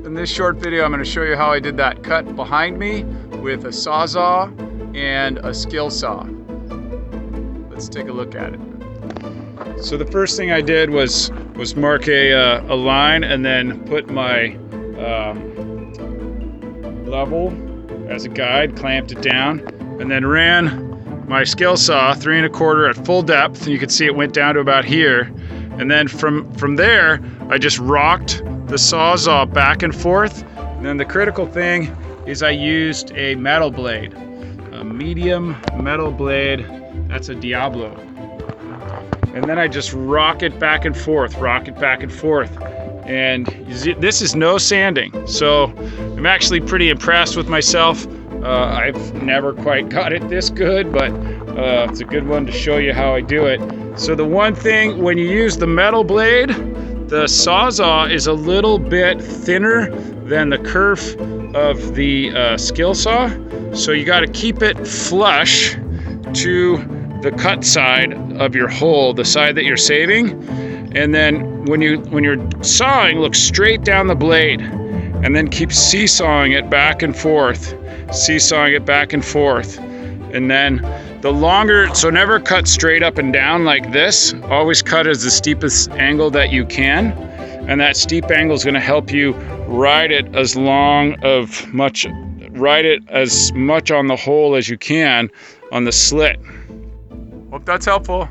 In this short video, I'm going to show you how I did that cut behind me with a Sawzall and a skill saw. Let's take a look at it. So the first thing I did was mark a line and then put my level as a guide, clamped it down, and then ran my skill saw 3 1/4 at full depth, and you can see it went down to about here. And then from there, I just rocked the Sawzall back and forth. And then the critical thing is I used a metal blade, a medium metal blade. That's a Diablo. And then I just rock it back and forth, rock it back and forth. And this is no sanding. So I'm actually pretty impressed with myself. I've never quite got it this good, but it's a good one to show you how I do it. So the one thing, when you use the metal blade, the Sawzall is a little bit thinner than the kerf of the skill saw. So you got to keep it flush to the cut side of your hole, the side that you're saving. And then when you're sawing, look straight down the blade, and then keep seesawing it back and forth, seesawing it back and forth. And then the longer, so never cut straight up and down like this. Always cut as the steepest angle that you can. And that steep angle is going to help you ride it as much on the hole as you can on the slit. Hope that's helpful.